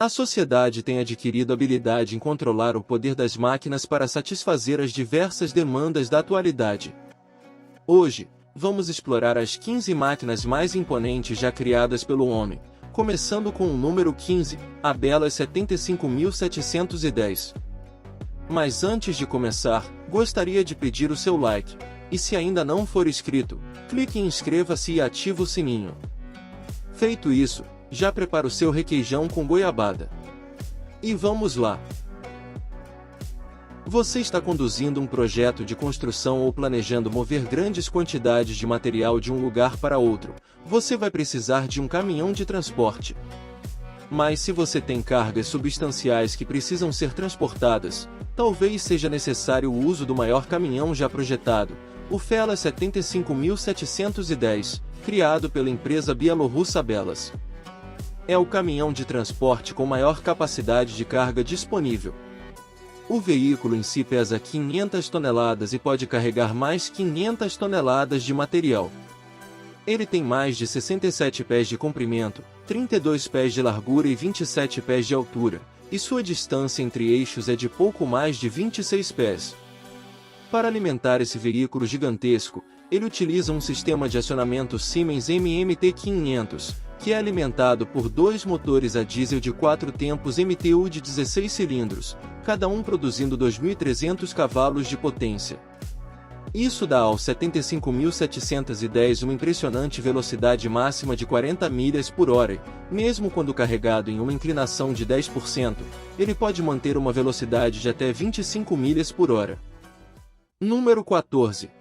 A sociedade tem adquirido habilidade em controlar o poder das máquinas para satisfazer as diversas demandas da atualidade. Hoje, vamos explorar as 15 máquinas mais imponentes já criadas pelo homem, começando com o número 15, a Bell 75710. Mas antes de começar, gostaria de pedir o seu like, e se ainda não for inscrito, clique em inscreva-se e ative o sininho. Feito isso, já prepara o seu requeijão com goiabada. E vamos lá! Você está conduzindo um projeto de construção ou planejando mover grandes quantidades de material de um lugar para outro, você vai precisar de um caminhão de transporte. Mas se você tem cargas substanciais que precisam ser transportadas, talvez seja necessário o uso do maior caminhão já projetado, o Fela 75710, criado pela empresa bielorrussa Belas. É o caminhão de transporte com maior capacidade de carga disponível. O veículo em si pesa 500 toneladas e pode carregar mais 500 toneladas de material. Ele tem mais de 67 pés de comprimento, 32 pés de largura e 27 pés de altura, e sua distância entre eixos é de pouco mais de 26 pés. Para alimentar esse veículo gigantesco, ele utiliza um sistema de acionamento Siemens MMT500, que é alimentado por dois motores a diesel de 4 tempos MTU de 16 cilindros, cada um produzindo 2.300 cavalos de potência. Isso dá ao 75710 uma impressionante velocidade máxima de 40 milhas por hora e, mesmo quando carregado em uma inclinação de 10%, ele pode manter uma velocidade de até 25 milhas por hora. Número 14.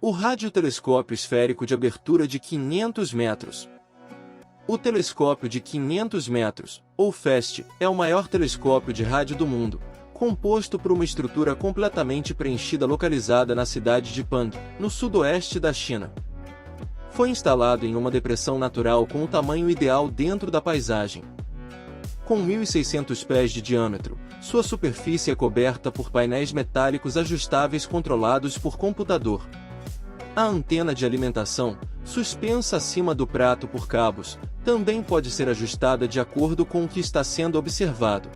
O radiotelescópio esférico de abertura de 500 metros. O telescópio de 500 metros, ou FAST, é o maior telescópio de rádio do mundo, composto por uma estrutura completamente preenchida localizada na cidade de Pand, no sudoeste da China. Foi instalado em uma depressão natural com o tamanho ideal dentro da paisagem. Com 1.600 pés de diâmetro, sua superfície é coberta por painéis metálicos ajustáveis controlados por computador. A antena de alimentação, suspensa acima do prato por cabos, também pode ser ajustada de acordo com o que está sendo observado.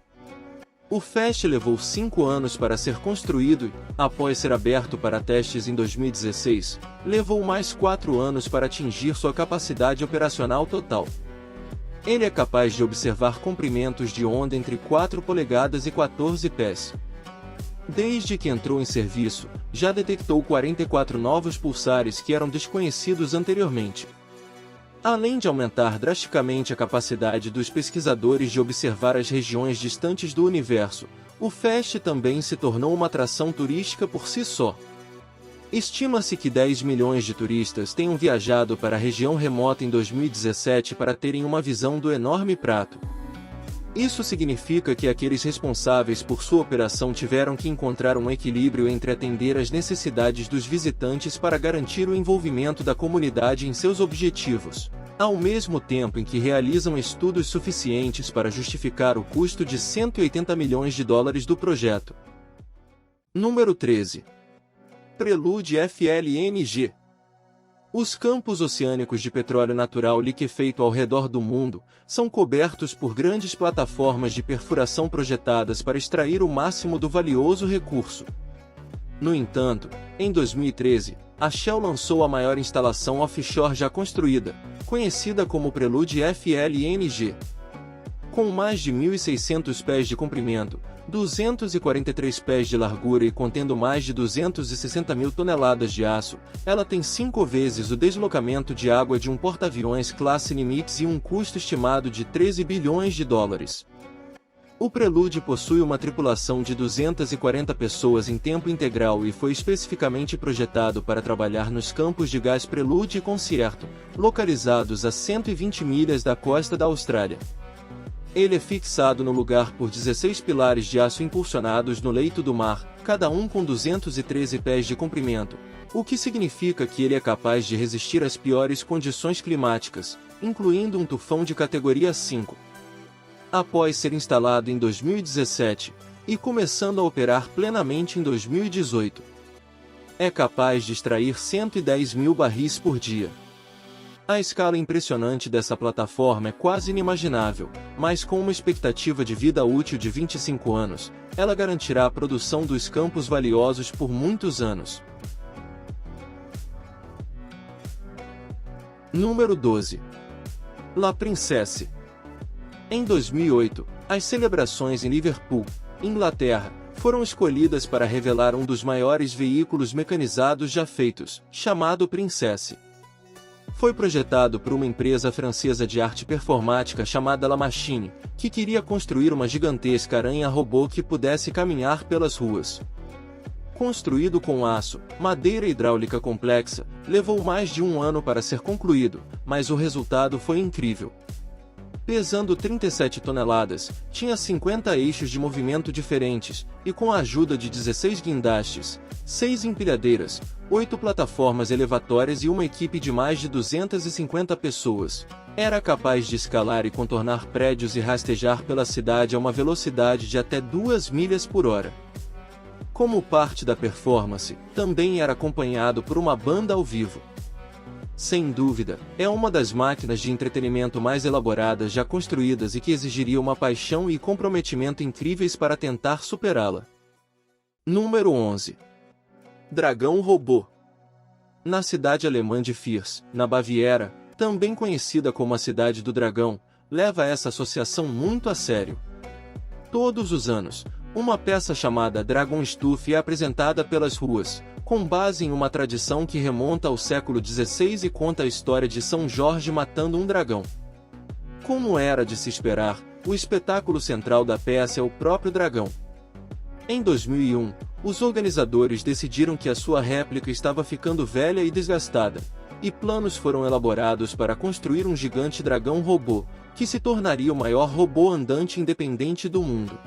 O FAST levou 5 anos para ser construído e, após ser aberto para testes em 2016, levou mais 4 anos para atingir sua capacidade operacional total. Ele é capaz de observar comprimentos de onda entre 4 polegadas e 14 pés. Desde que entrou em serviço, já detectou 44 novos pulsares que eram desconhecidos anteriormente. Além de aumentar drasticamente a capacidade dos pesquisadores de observar as regiões distantes do universo, o FAST também se tornou uma atração turística por si só. Estima-se que 10 milhões de turistas tenham viajado para a região remota em 2017 para terem uma visão do enorme prato. Isso significa que aqueles responsáveis por sua operação tiveram que encontrar um equilíbrio entre atender às necessidades dos visitantes para garantir o envolvimento da comunidade em seus objetivos, ao mesmo tempo em que realizam estudos suficientes para justificar o custo de 180 milhões de dólares do projeto. Número 13. Prelude FLNG. Os campos oceânicos de petróleo natural liquefeito ao redor do mundo são cobertos por grandes plataformas de perfuração projetadas para extrair o máximo do valioso recurso. No entanto, em 2013, a Shell lançou a maior instalação offshore já construída, conhecida como Prelude FLNG. Com mais de 1.600 pés de comprimento, 243 pés de largura e contendo mais de 260 mil toneladas de aço, ela tem 5 vezes o deslocamento de água de um porta-aviões classe Nimitz e um custo estimado de 13 bilhões de dólares. O Prelude possui uma tripulação de 240 pessoas em tempo integral e foi especificamente projetado para trabalhar nos campos de gás Prelude e Concierto, localizados a 120 milhas da costa da Austrália. Ele é fixado no lugar por 16 pilares de aço impulsionados no leito do mar, cada um com 213 pés de comprimento, o que significa que ele é capaz de resistir às piores condições climáticas, incluindo um tufão de categoria 5. Após ser instalado em 2017, e começando a operar plenamente em 2018, é capaz de extrair 110 mil barris por dia. A escala impressionante dessa plataforma é quase inimaginável, mas com uma expectativa de vida útil de 25 anos, ela garantirá a produção dos campos valiosos por muitos anos. Número 12. La Princesse. Em 2008, as celebrações em Liverpool, Inglaterra, foram escolhidas para revelar um dos maiores veículos mecanizados já feitos, chamado Princesse. Foi projetado por uma empresa francesa de arte performática chamada La Machine, que queria construir uma gigantesca aranha-robô que pudesse caminhar pelas ruas. Construído com aço, madeira hidráulica complexa, levou mais de um ano para ser concluído, mas o resultado foi incrível. Pesando 37 toneladas, tinha 50 eixos de movimento diferentes, e com a ajuda de 16 guindastes, 6 empilhadeiras, 8 plataformas elevatórias e uma equipe de mais de 250 pessoas, era capaz de escalar e contornar prédios e rastejar pela cidade a uma velocidade de até 2 milhas por hora. Como parte da performance, também era acompanhado por uma banda ao vivo. Sem dúvida, é uma das máquinas de entretenimento mais elaboradas já construídas e que exigiria uma paixão e comprometimento incríveis para tentar superá-la. Número 11. Dragão Robô. Na cidade alemã de Fierz, na Baviera, também conhecida como a Cidade do Dragão, leva essa associação muito a sério. Todos os anos, uma peça chamada Dragonstuf é apresentada pelas ruas, com base em uma tradição que remonta ao século XVI e conta a história de São Jorge matando um dragão. Como era de se esperar, o espetáculo central da peça é o próprio dragão. Em 2001, os organizadores decidiram que a sua réplica estava ficando velha e desgastada, e planos foram elaborados para construir um gigante dragão robô, que se tornaria o maior robô andante independente do mundo.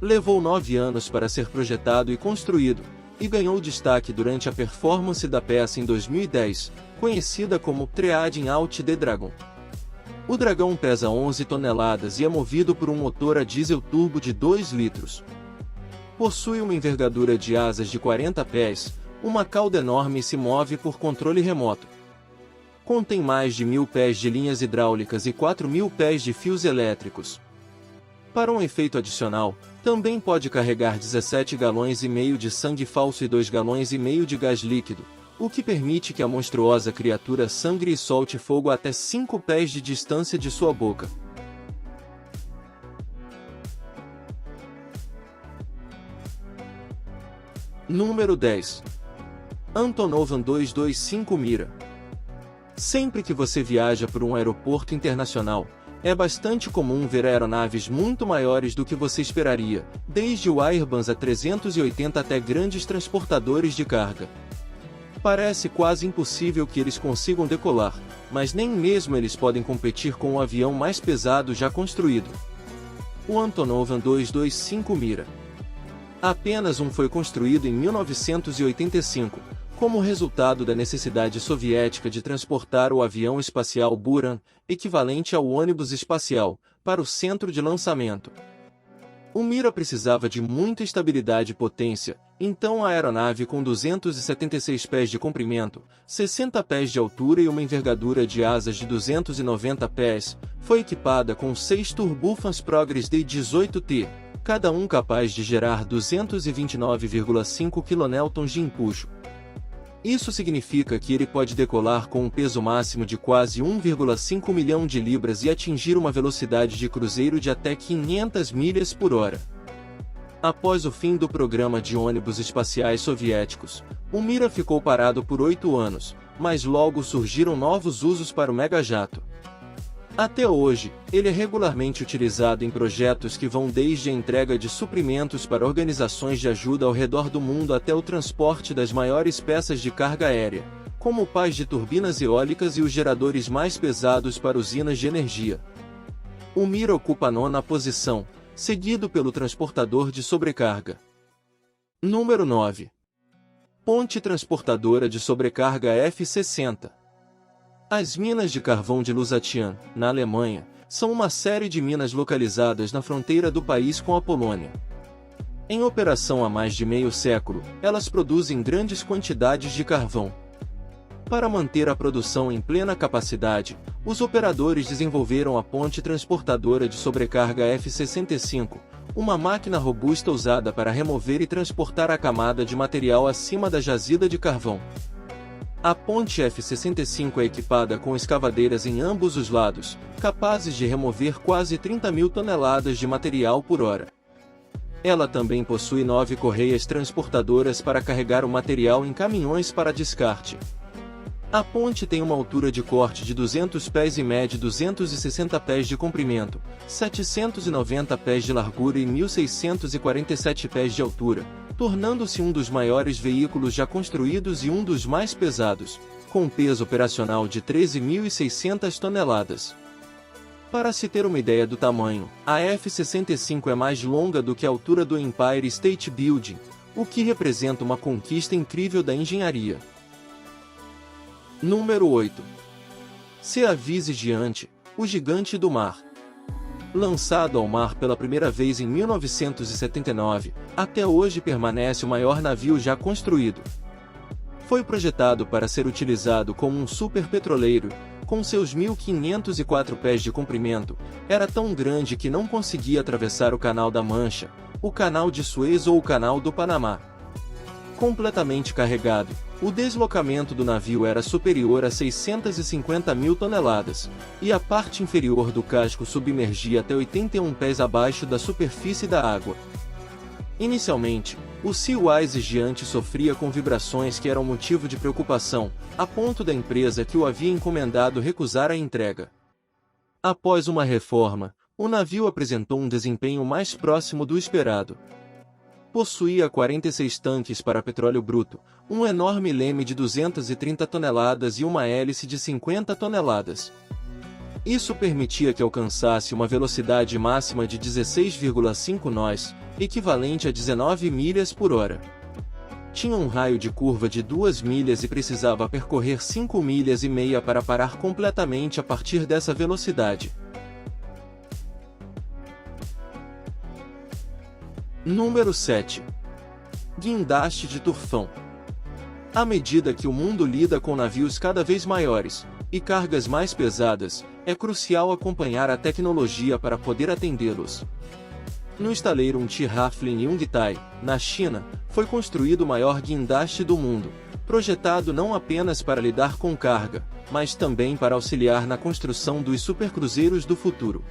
Levou 9 anos para ser projetado e construído, e ganhou destaque durante a performance da peça em 2010, conhecida como Triadin Out the Dragon. O dragão pesa 11 toneladas e é movido por um motor a diesel turbo de 2 litros. Possui uma envergadura de asas de 40 pés, uma cauda enorme e se move por controle remoto. Contém mais de 1.000 pés de linhas hidráulicas e 4.000 pés de fios elétricos. Para um efeito adicional, também pode carregar 17 galões e meio de sangue falso e 2 galões e meio de gás líquido, o que permite que a monstruosa criatura sangre e solte fogo até 5 pés de distância de sua boca. Número 10. Antonov An-225 Mira. Sempre que você viaja por um aeroporto internacional, é bastante comum ver aeronaves muito maiores do que você esperaria, desde o Airbus A380 até grandes transportadores de carga. Parece quase impossível que eles consigam decolar, mas nem mesmo eles podem competir com o avião mais pesado já construído. O Antonov An-225 Mira. Apenas um foi construído em 1985, como resultado da necessidade soviética de transportar o avião espacial Buran, equivalente ao ônibus espacial, para o centro de lançamento. O Mira precisava de muita estabilidade e potência, então a aeronave com 276 pés de comprimento, 60 pés de altura e uma envergadura de asas de 290 pés, foi equipada com 6 turbofans Progress D18T, cada um capaz de gerar 229,5 kN de empuxo. Isso significa que ele pode decolar com um peso máximo de quase 1,5 milhão de libras e atingir uma velocidade de cruzeiro de até 500 milhas por hora. Após o fim do programa de ônibus espaciais soviéticos, o Mira ficou parado por 8 anos, mas logo surgiram novos usos para o megajato. Até hoje, ele é regularmente utilizado em projetos que vão desde a entrega de suprimentos para organizações de ajuda ao redor do mundo até o transporte das maiores peças de carga aérea, como pás de turbinas eólicas e os geradores mais pesados para usinas de energia. O Mira ocupa a 9ª posição, seguido pelo transportador de sobrecarga. Número 9. Ponte transportadora de sobrecarga F-60. As minas de carvão de Lusatian, na Alemanha, são uma série de minas localizadas na fronteira do país com a Polônia. Em operação há mais de meio século, elas produzem grandes quantidades de carvão. Para manter a produção em plena capacidade, os operadores desenvolveram a ponte transportadora de sobrecarga F-65, uma máquina robusta usada para remover e transportar a camada de material acima da jazida de carvão. A ponte F-65 é equipada com escavadeiras em ambos os lados, capazes de remover quase 30.000 toneladas de material por hora. Ela também possui 9 correias transportadoras para carregar o material em caminhões para descarte. A ponte tem uma altura de corte de 200 pés e mede 260 pés de comprimento, 790 pés de largura e 1.647 pés de altura, tornando-se um dos maiores veículos já construídos e um dos mais pesados, com um peso operacional de 13.600 toneladas. Para se ter uma ideia do tamanho, a F-65 é mais longa do que a altura do Empire State Building, o que representa uma conquista incrível da engenharia. Número 8. Se avise diante, o gigante do mar. Lançado ao mar pela primeira vez em 1979, até hoje permanece o maior navio já construído. Foi projetado para ser utilizado como um superpetroleiro, com seus 1.504 pés de comprimento, era tão grande que não conseguia atravessar o Canal da Mancha, o Canal de Suez ou o Canal do Panamá. Completamente carregado, o deslocamento do navio era superior a 650.000 toneladas, e a parte inferior do casco submergia até 81 pés abaixo da superfície da água. Inicialmente, o Seawise Giant sofria com vibrações que eram motivo de preocupação, a ponto da empresa que o havia encomendado recusar a entrega. Após uma reforma, o navio apresentou um desempenho mais próximo do esperado. Possuía 46 tanques para petróleo bruto, um enorme leme de 230 toneladas e uma hélice de 50 toneladas. Isso permitia que alcançasse uma velocidade máxima de 16,5 nós, equivalente a 19 milhas por hora. Tinha um raio de curva de 2 milhas e precisava percorrer 5 milhas e meia para parar completamente a partir dessa velocidade. Número 7. Guindaste de tufão. À medida que o mundo lida com navios cada vez maiores e cargas mais pesadas, é crucial acompanhar a tecnologia para poder atendê-los. No estaleiro Hafling Yongtai, na China, foi construído o maior guindaste do mundo, projetado não apenas para lidar com carga, mas também para auxiliar na construção dos supercruzeiros do futuro.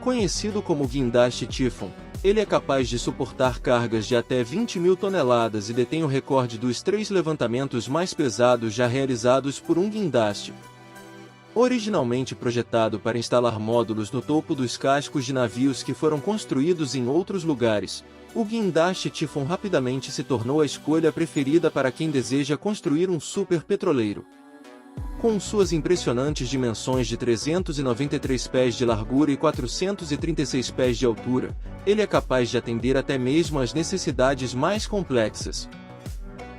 Conhecido como guindaste Typhoon, ele é capaz de suportar cargas de até 20.000 toneladas e detém o recorde dos 3 levantamentos mais pesados já realizados por um guindaste. Originalmente projetado para instalar módulos no topo dos cascos de navios que foram construídos em outros lugares, o guindaste Typhoon rapidamente se tornou a escolha preferida para quem deseja construir um superpetroleiro. Com suas impressionantes dimensões de 393 pés de largura e 436 pés de altura, ele é capaz de atender até mesmo às necessidades mais complexas.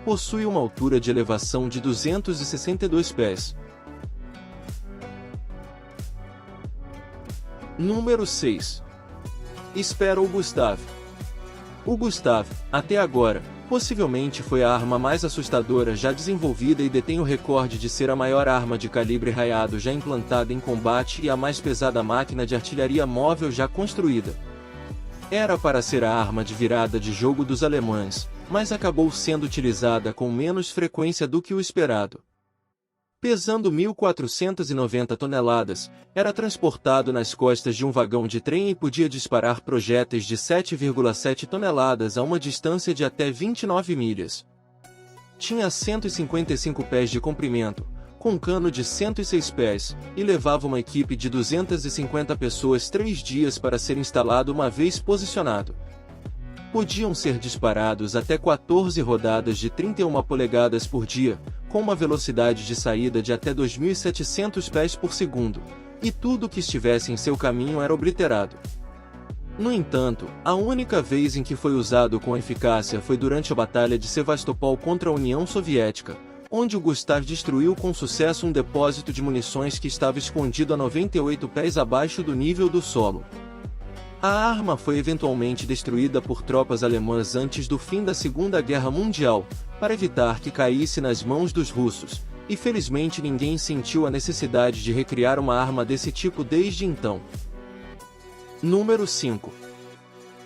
Possui uma altura de elevação de 262 pés. Número 6. Sparrow Gustave. O Gustave, até agora, possivelmente foi a arma mais assustadora já desenvolvida e detém o recorde de ser a maior arma de calibre raiado já implantada em combate e a mais pesada máquina de artilharia móvel já construída. Era para ser a arma de virada de jogo dos alemães, mas acabou sendo utilizada com menos frequência do que o esperado. Pesando 1.490 toneladas, era transportado nas costas de um vagão de trem e podia disparar projéteis de 7,7 toneladas a uma distância de até 29 milhas. Tinha 155 pés de comprimento, com cano de 106 pés, e levava uma equipe de 250 pessoas 3 dias para ser instalado uma vez posicionado. Podiam ser disparados até 14 rodadas de 31 polegadas por dia, com uma velocidade de saída de até 2.700 pés por segundo, e tudo que estivesse em seu caminho era obliterado. No entanto, a única vez em que foi usado com eficácia foi durante a Batalha de Sevastopol contra a União Soviética, onde o Gustav destruiu com sucesso um depósito de munições que estava escondido a 98 pés abaixo do nível do solo. A arma foi eventualmente destruída por tropas alemãs antes do fim da Segunda Guerra Mundial, para evitar que caísse nas mãos dos russos, e felizmente ninguém sentiu a necessidade de recriar uma arma desse tipo desde então. Número 5.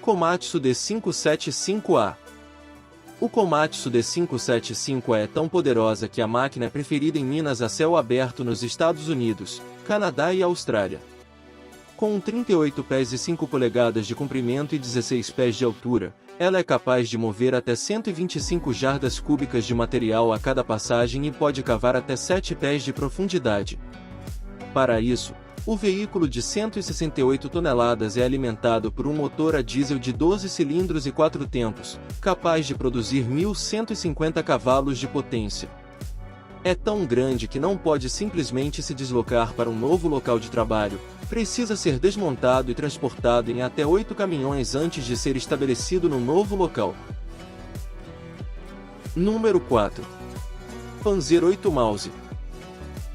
Komatsu D575A. O Komatsu D575A é tão poderosa que a máquina é preferida em minas a céu aberto nos Estados Unidos, Canadá e Austrália. Com 38 pés e 5 polegadas de comprimento e 16 pés de altura, ela é capaz de mover até 125 jardas cúbicas de material a cada passagem e pode cavar até 7 pés de profundidade. Para isso, o veículo de 168 toneladas é alimentado por um motor a diesel de 12 cilindros e 4 tempos, capaz de produzir 1.150 cavalos de potência. É tão grande que não pode simplesmente se deslocar para um novo local de trabalho, precisa ser desmontado e transportado em até 8 caminhões antes de ser estabelecido no novo local. Número 4. Panzer 8 Mause.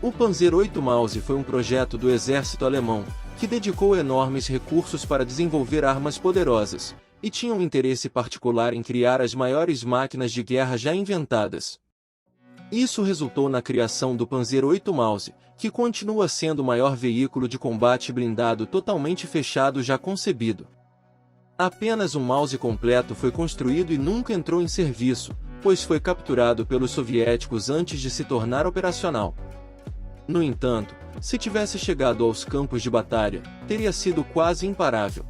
O Panzer 8 Mause foi um projeto do exército alemão, que dedicou enormes recursos para desenvolver armas poderosas, e tinha um interesse particular em criar as maiores máquinas de guerra já inventadas. Isso resultou na criação do Panzer 8 Mause, que continua sendo o maior veículo de combate blindado totalmente fechado já concebido. Apenas um Mause completo foi construído e nunca entrou em serviço, pois foi capturado pelos soviéticos antes de se tornar operacional. No entanto, se tivesse chegado aos campos de batalha, teria sido quase imparável.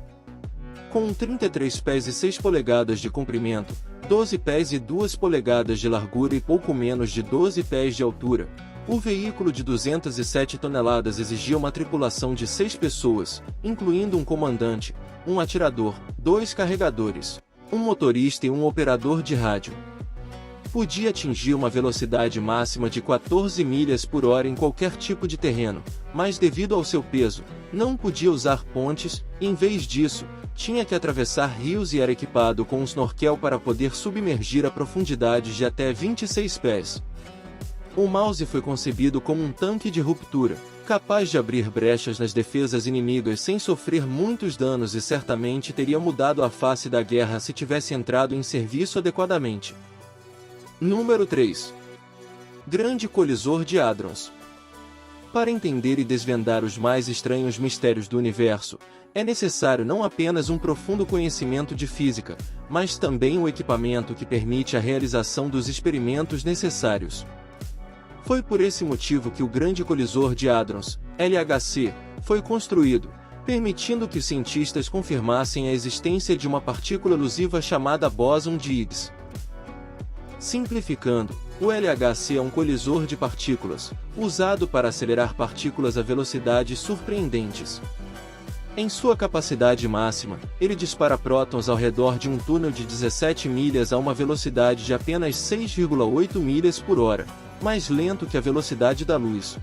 Com 33 pés e 6 polegadas de comprimento, 12 pés e 2 polegadas de largura e pouco menos de 12 pés de altura, o veículo de 207 toneladas exigia uma tripulação de 6 pessoas, incluindo um comandante, um atirador, 2 carregadores, um motorista e um operador de rádio. Podia atingir uma velocidade máxima de 14 milhas por hora em qualquer tipo de terreno, mas devido ao seu peso, não podia usar pontes, e em vez disso, tinha que atravessar rios e era equipado com um snorkel para poder submergir a profundidades de até 26 pés. O Mause foi concebido como um tanque de ruptura, capaz de abrir brechas nas defesas inimigas sem sofrer muitos danos e certamente teria mudado a face da guerra se tivesse entrado em serviço adequadamente. Número 3. Grande Colisor de Hadrons. Para entender e desvendar os mais estranhos mistérios do universo, é necessário não apenas um profundo conhecimento de física, mas também o equipamento que permite a realização dos experimentos necessários. Foi por esse motivo que o Grande Colisor de Hadrons, LHC, foi construído, permitindo que os cientistas confirmassem a existência de uma partícula elusiva chamada bóson de Higgs. Simplificando, o LHC é um colisor de partículas, usado para acelerar partículas a velocidades surpreendentes. Em sua capacidade máxima, ele dispara prótons ao redor de um túnel de 17 milhas a uma velocidade de apenas 6,8 milhas por hora, mais lento que a velocidade da luz.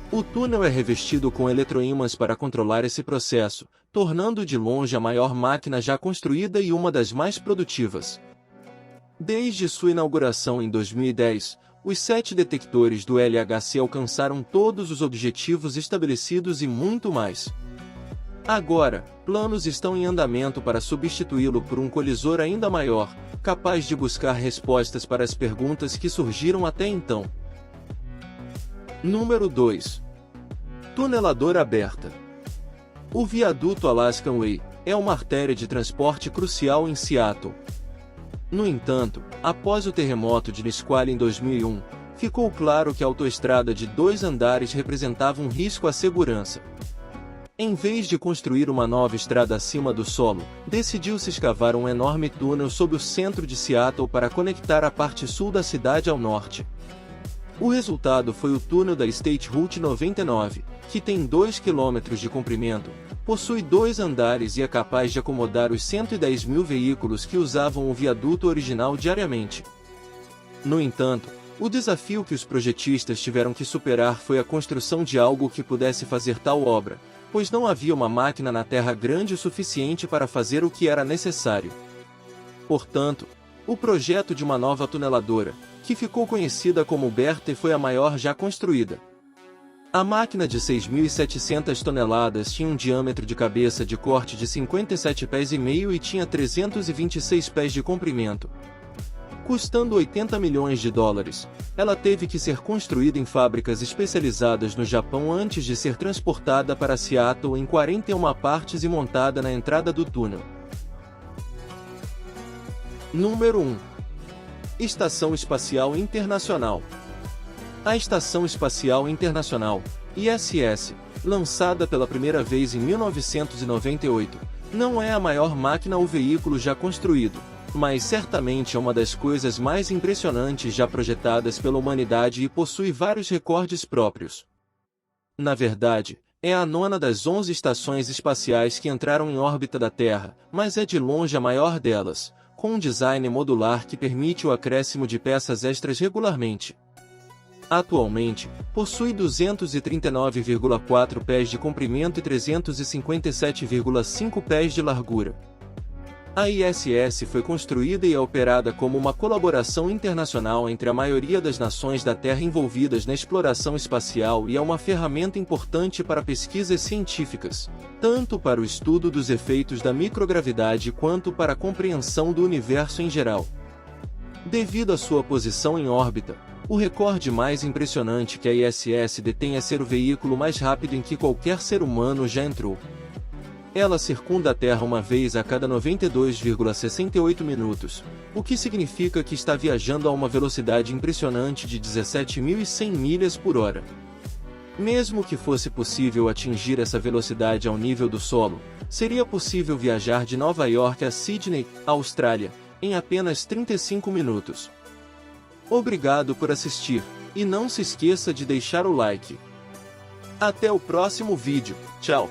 O túnel é revestido com eletroímãs para controlar esse processo, tornando de longe a maior máquina já construída e uma das mais produtivas. Desde sua inauguração em 2010, os 7 detectores do LHC alcançaram todos os objetivos estabelecidos e muito mais. Agora, planos estão em andamento para substituí-lo por um colisor ainda maior, capaz de buscar respostas para as perguntas que surgiram até então. Número 2. Tuneladora aberta. O viaduto Alaskan Way é uma artéria de transporte crucial em Seattle. No entanto, após o terremoto de Nisqually em 2001, ficou claro que a autoestrada de 2 andares representava um risco à segurança. Em vez de construir uma nova estrada acima do solo, decidiu-se escavar um enorme túnel sob o centro de Seattle para conectar a parte sul da cidade ao norte. O resultado foi o túnel da State Route 99, que tem 2 km de comprimento, possui 2 andares e é capaz de acomodar os 110 mil veículos que usavam o viaduto original diariamente. No entanto, o desafio que os projetistas tiveram que superar foi a construção de algo que pudesse fazer tal obra, pois não havia uma máquina na Terra grande o suficiente para fazer o que era necessário. Portanto, o projeto de uma nova tuneladora, que ficou conhecida como Berthe, foi a maior já construída. A máquina de 6.700 toneladas tinha um diâmetro de cabeça de corte de 57 pés e meio e tinha 326 pés de comprimento. Custando 80 milhões de dólares, ela teve que ser construída em fábricas especializadas no Japão antes de ser transportada para Seattle em 41 partes e montada na entrada do túnel. Número 1. Estação Espacial Internacional. A Estação Espacial Internacional, ISS, lançada pela primeira vez em 1998, não é a maior máquina ou veículo já construído, mas certamente é uma das coisas mais impressionantes já projetadas pela humanidade e possui vários recordes próprios. Na verdade, é a nona das 11 estações espaciais que entraram em órbita da Terra, mas é de longe a maior delas, com um design modular que permite o acréscimo de peças extras regularmente. Atualmente, possui 239,4 pés de comprimento e 357,5 pés de largura. A ISS foi construída e é operada como uma colaboração internacional entre a maioria das nações da Terra envolvidas na exploração espacial e é uma ferramenta importante para pesquisas científicas, tanto para o estudo dos efeitos da microgravidade quanto para a compreensão do universo em geral. Devido à sua posição em órbita, o recorde mais impressionante que a ISS detém é ser o veículo mais rápido em que qualquer ser humano já entrou. Ela circunda a Terra uma vez a cada 92,68 minutos, o que significa que está viajando a uma velocidade impressionante de 17.100 milhas por hora. Mesmo que fosse possível atingir essa velocidade ao nível do solo, seria possível viajar de Nova York a Sydney, Austrália, em apenas 35 minutos. Obrigado por assistir, e não se esqueça de deixar o like. Até o próximo vídeo, tchau!